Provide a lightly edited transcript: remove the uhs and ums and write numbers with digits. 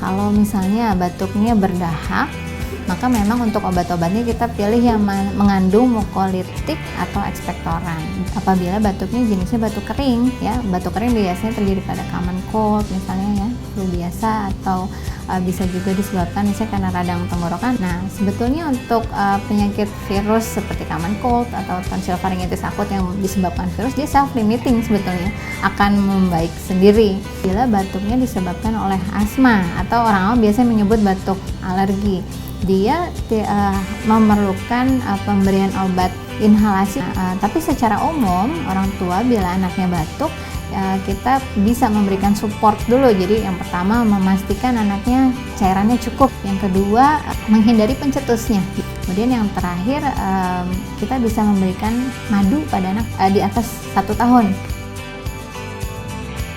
Kalau misalnya batuknya berdahak, maka memang untuk obat-obatnya kita pilih yang mengandung mukolytik atau ekspektoran. Apabila batuknya jenisnya batuk kering, ya batuk kering biasanya terjadi pada common cold misalnya ya, flu biasa atau bisa juga disebabkan misalnya karena radang tenggorokan. Nah, sebetulnya untuk penyakit virus seperti common cold atau tonsilfaringitis akut yang disebabkan virus, dia self-limiting sebetulnya, akan membaik sendiri. Bila batuknya disebabkan oleh asma atau orang-orang biasanya menyebut batuk alergi, dia memerlukan pemberian obat inhalasi. Tapi secara umum orang tua bila anaknya batuk, kita bisa memberikan support dulu. Jadi yang pertama memastikan anaknya cairannya cukup, yang kedua menghindari pencetusnya, kemudian yang terakhir kita bisa memberikan madu pada anak di atas 1 tahun.